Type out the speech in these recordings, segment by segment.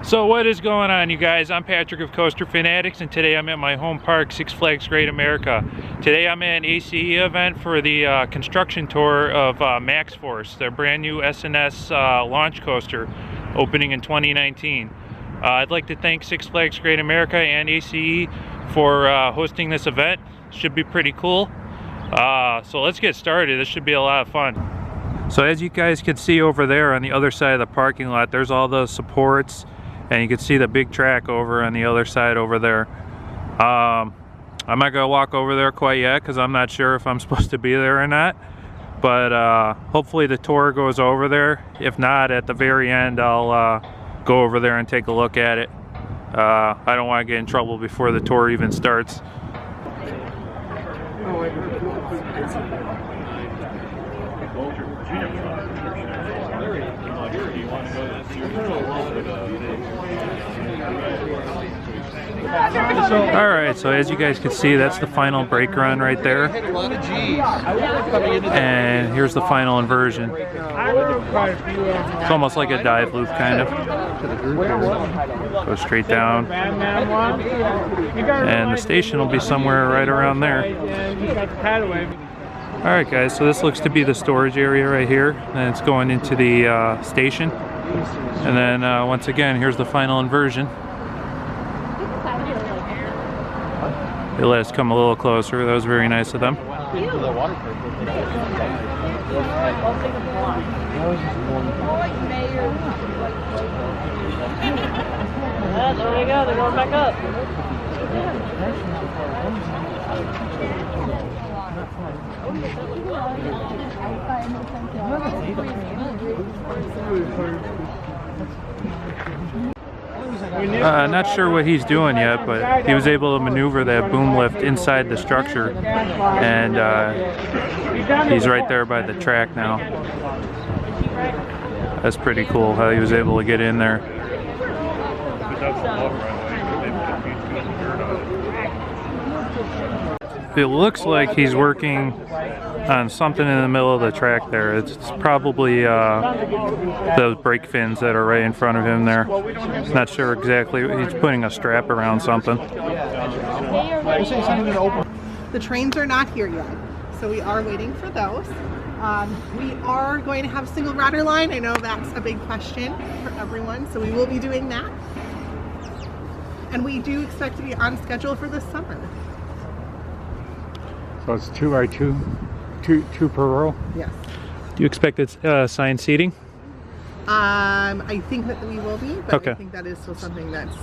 So what is going on, you guys? I'm Patrick of CoasterFanatics, and today I'm at my home park, Six Flags Great America. Today I'm at an ACE event for the construction tour of Maxx, their brand new SNS launch coaster, opening in 2019. I'd like to thank Six Flags Great America and ACE for hosting this event. Should be pretty cool. So let's get started. This should be a lot of fun. So as you guys can see over there on the other side of the parking lot, there's all those supports. And you can see the big track over on the other side over there. I'm not gonna walk over there quite yet because I'm not sure if I'm supposed to be there or not. But hopefully the tour goes over there. If not, at the very end, I'll go over there and take a look at it. I don't want to get in trouble before the tour even starts. Alright, so as you guys can see, that's the final brake run right there. And here's the final inversion. It's almost like a dive loop, kind of. Go straight down. And the station will be somewhere right around there. Alright guys, so this looks to be the storage area right here. And it's going into the station. And then once again, here's the final inversion. They let us come a little closer. That was very nice of them. There we go, they're going back up. Not sure what he's doing yet, but he was able to maneuver that boom lift inside the structure, and he's right there by the track now. That's pretty cool how he was able to get in there. It looks like he's working on something in the middle of the track there. It's probably those brake fins that are right in front of him there. Not sure exactly. He's putting a strap around something. The trains are not here yet, so we are waiting for those. We are going to have a single rider line. I know that's a big question for everyone, so we will be doing that. And we do expect to be on schedule for this summer. So it's 2x2, two per row? Yes. Do you expect it's assigned seating? I think that we will be, but okay. I think that is still something that's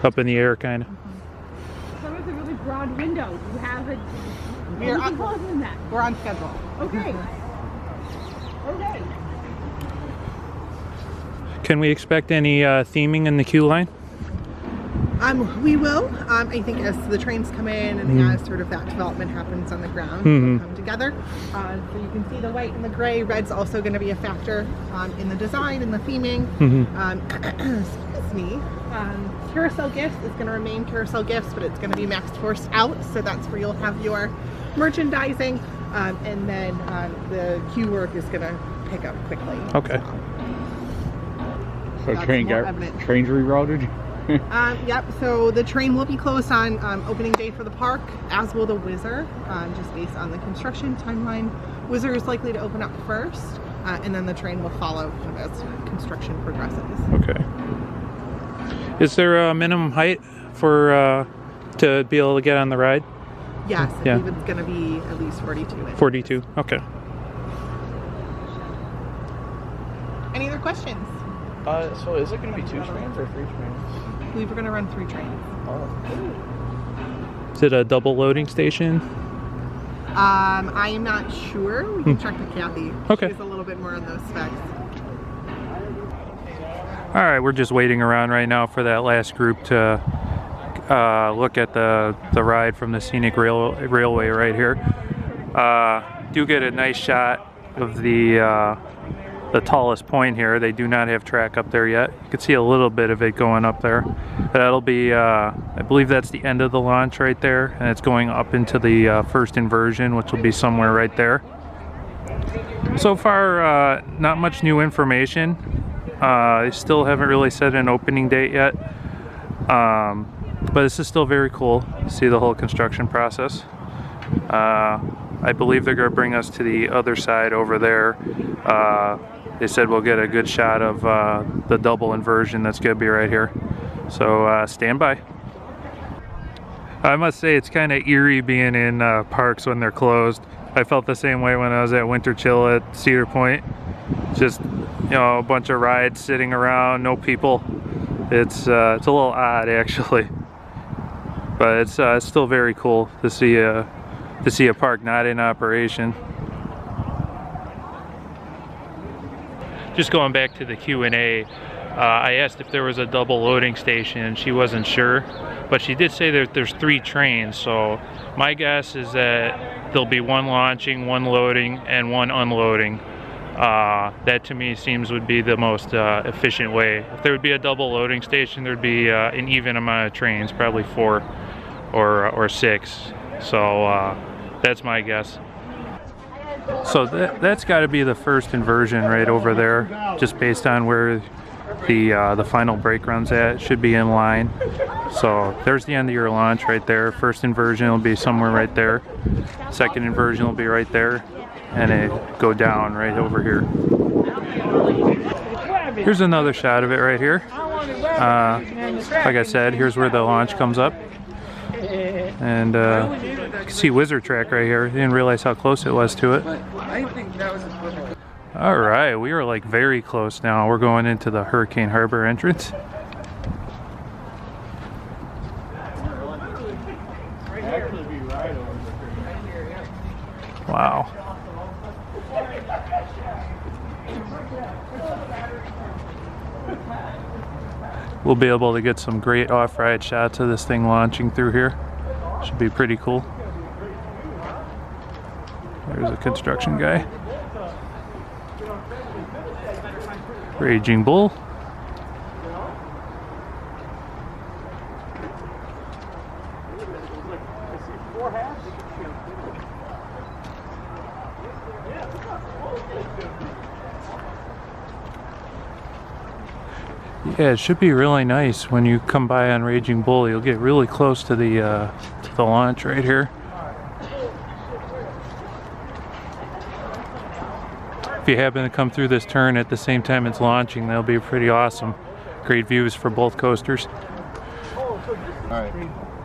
up in the air, kind of. So it's a really broad window. You have it. We're on, closer than that. We're on schedule. Okay. Okay. Can we expect any theming in the queue line? We will. I think as the trains come in and as sort of that development happens on the ground, we'll come together. So you can see the white and the gray. Red's also going to be a factor in the design and the theming. Excuse me. Carousel Gifts is going to remain Carousel Gifts, but it's going to be Maxx forced out. So that's where you'll have your merchandising, and then the queue work is going to pick up quickly. Okay. So trains rerouted? Yep, so the train will be closed on opening day for the park, as will the Whizzer, just based on the construction timeline. Whizzer is likely to open up first, and then the train will follow as construction progresses. Okay. Is there a minimum height for to be able to get on the ride? Yes, I believe it's going to be at least 42 inches. 42, okay. Any other questions? So is it going to be 2 trains or 3 trains? I believe we're going to run 3 trains. Oh. Is it a double loading station? I am not sure. We can check with Kathy. Okay. She's a little bit more on those specs. All right, we're just waiting around right now for that last group to look at the ride from the scenic railway right here. Do get a nice shot of the tallest point here. They do not have track up there yet. You can see a little bit of it going up there. That'll be, I believe that's the end of the launch right there, and it's going up into the first inversion, which will be somewhere right there. So far, not much new information. They still haven't really set an opening date yet, but this is still very cool. See the whole construction process. I believe they're going to bring us to the other side over there. They said we'll get a good shot of the double inversion that's going to be right here. So stand by. I must say it's kind of eerie being in parks when they're closed. I felt the same way when I was at Winter Chill at Cedar Point. Just, you know, a bunch of rides sitting around, no people. It's a little odd actually, but it's still very cool to see a park not in operation. Just going back to the Q&A, I asked if there was a double loading station and she wasn't sure, but she did say that there's 3 trains, so my guess is that there'll be 1 launching, 1 loading, and 1 unloading. That to me seems would be the most efficient way. If there would be a double loading station, there'd be an even amount of trains, probably 4 or 6. So that's my guess. So that's got to be the first inversion right over there, just based on where the final brake run's at. It should be in line. So there's the end of your launch right there. First inversion will be somewhere right there. Second inversion will be right there, and it go down right over here. Here's another shot of it right here. Like I said, here's where the launch comes up, and you can see Wizard Track right here. Didn't realize how close it was to it. All right, we are like very close now. We're going into the Hurricane Harbor entrance. Wow. We'll be able to get some great off-ride shots of this thing launching through here. Should be pretty cool. There's a construction guy. Raging Bull. Yeah, it should be really nice when you come by on Raging Bull. You'll get really close to the launch right here. If you happen to come through this turn at the same time it's launching, that'll be pretty awesome. Great views for both coasters. Alright,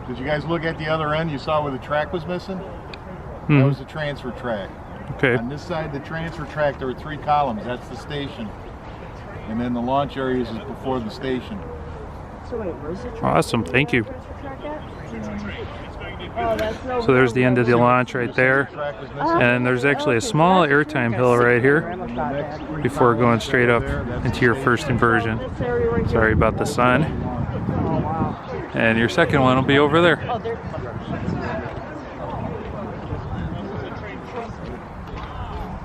did you guys look at the other end? You saw where the track was missing? That was the transfer track. Okay. On this side of the transfer track there were 3 columns, that's the station. And then the launch areas is before the station. So wait, where's the track? Awesome, thank you. Oh, So there's the end of the launch right there. And there's actually a small airtime hill right here before going straight up into your first inversion. Sorry about the sun. And your second one will be over there.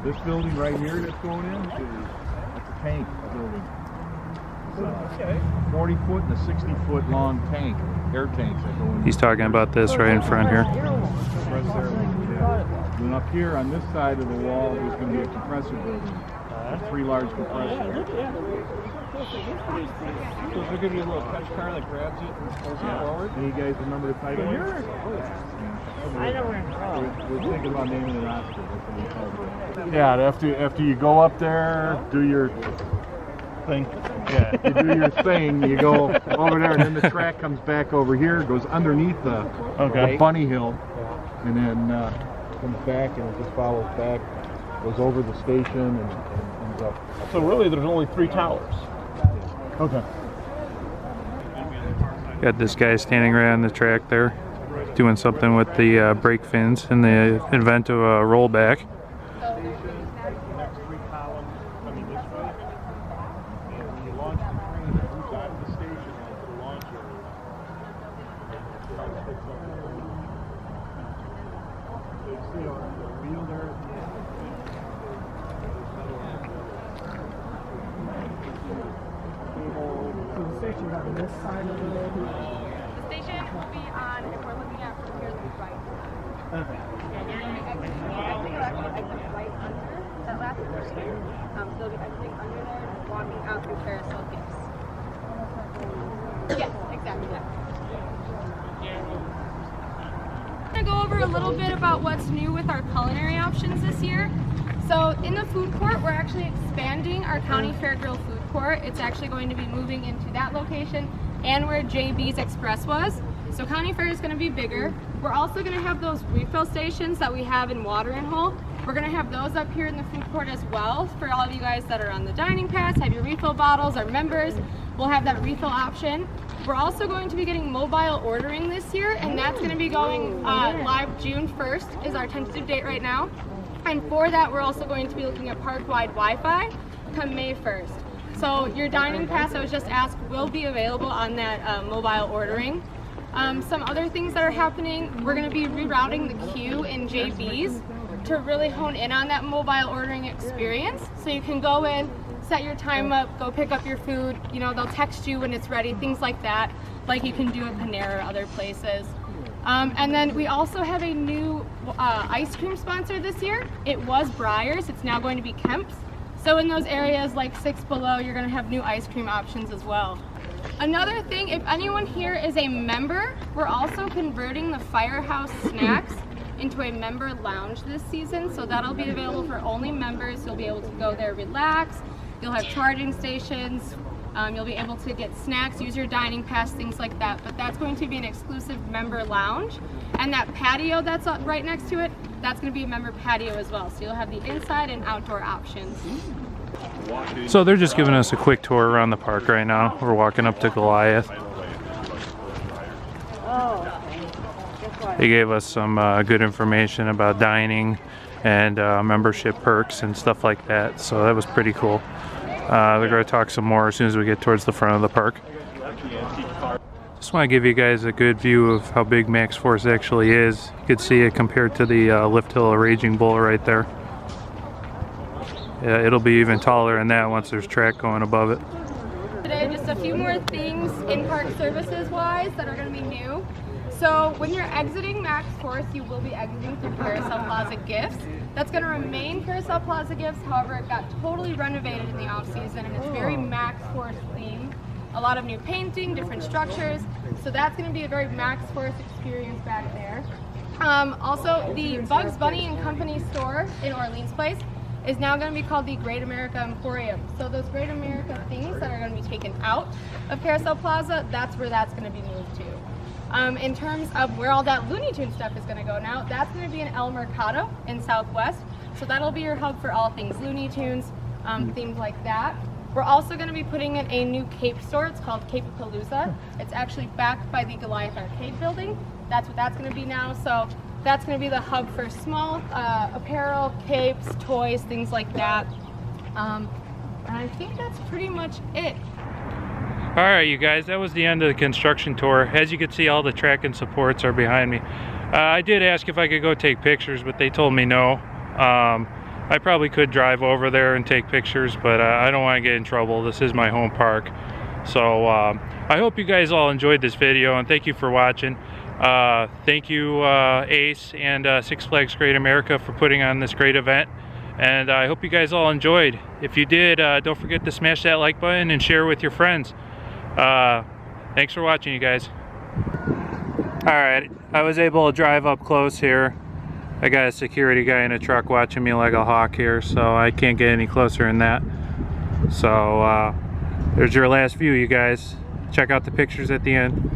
This building right here that's going in, that's a tank building. It's a 40 foot and a 60 foot long tank, air tanks that go in. He's talking about this right in front here. And up here on this side of the wall there's going to be a compressor building. 3 large compressors. So they'll give you a little touch car that grabs it and pulls it forward. And you guys remember the title? I don't remember. We're thinking about naming it Oscar. That's what we call it. Yeah, after you go up there, do your thing. Yeah, you do your thing. You go over there, and then the track comes back over here, goes underneath the bunny hill, and then comes back, and it just follows back, goes over the station, and ends up. So really, there's only 3 towers. Okay. Got this guy standing right on the track there, doing something with the brake fins in the event of a rollback. Next 3 columns coming this way, and when you launch the train, it moves out of the station onto the launch area. So you see on the wheel there at the end. So the station's on this side of the road. The station will be on, if we're looking at from here, the right. Okay. And you're going to exit, I think you'll actually exit right under that last portion. So you'll be exiting under there, walking out through carousel gifts. Yes, exactly that. I'm going to go over a little bit about what's new with our culinary options this year. So in the food court, we're actually expanding our County Fair Grill food court. It's actually going to be moving into that location and where JB's Express was. So County Fair is going to be bigger. We're also going to have those refill stations that we have in Watering Hole. We're going to have those up here in the food court as well for all of you guys that are on the dining pass, have your refill bottles, or members. We'll have that refill option. We're also going to be getting mobile ordering this year, and that's going to be going live June 1st is our tentative date right now. And for that, we're also going to be looking at park-wide Wi-Fi come May 1st. So your dining pass, I was just asked, will be available on that mobile ordering. Some other things that are happening, we're going to be rerouting the queue in JB's to really hone in on that mobile ordering experience. So you can go in, set your time up, go pick up your food, you know, they'll text you when it's ready, things like that, like you can do at Panera or other places. And then we also have a new ice cream sponsor this year. It was Breyers, it's now going to be Kemp's. So in those areas like 6 Below, you're going to have new ice cream options as well. Another thing, if anyone here is a member, we're also converting the Firehouse Snacks into a member lounge this season. So that'll be available for only members. You'll be able to go there, relax. You'll have charging stations. You'll be able to get snacks, use your dining pass, things like that. But that's going to be an exclusive member lounge. And that patio that's right next to it, that's going to be a member patio as well. So you'll have the inside and outdoor options. So they're just giving us a quick tour around the park right now. We're walking up to Goliath. They gave us some good information about dining and membership perks and stuff like that. So that was pretty cool. They're going to talk some more as soon as we get towards the front of the park. Just want to give you guys a good view of how big Maxx Force actually is. You can see it compared to the Lift Hill Raging Bull right there. Yeah, it'll be even taller than that once there's track going above it. Today, just a few more things in-park services-wise that are going to be new. So when you're exiting Maxx Force, you will be exiting through Carousel Plaza Gifts. That's going to remain Carousel Plaza Gifts, however, it got totally renovated in the off-season and it's very Maxx Force themed. A lot of new painting, different structures, so that's going to be a very Maxx Force experience back there. Also, the Bugs Bunny and Company store in Orleans Place is now going to be called the Great America Emporium. So those Great America things that are going to be taken out of Carousel Plaza, that's where that's going to be moved to. In terms of where all that Looney Tunes stuff is going to go now, that's going to be in El Mercado in Southwest. So that'll be your hub for all things Looney Tunes, things like that. We're also going to be putting in a new Cape store. It's called Cape-A-Palooza. It's actually backed by the Goliath Arcade building. That's what that's going to be now. So that's going to be the hub for small apparel, capes, toys, things like that. And I think that's pretty much it. Alright you guys, that was the end of the construction tour. As you can see, all the track and supports are behind me. I did ask if I could go take pictures, but they told me no. I probably could drive over there and take pictures, but I don't want to get in trouble. This is my home park. So I hope you guys all enjoyed this video, and thank you for watching. Thank you Ace and Six Flags Great America for putting on this great event. And I hope you guys all enjoyed. If you did, don't forget to smash that like button and share with your friends. Thanks for watching, you guys. Alright, I was able to drive up close here. I got a security guy in a truck watching me like a hawk here, so I can't get any closer than that. So there's your last view, you guys. Check out the pictures at the end.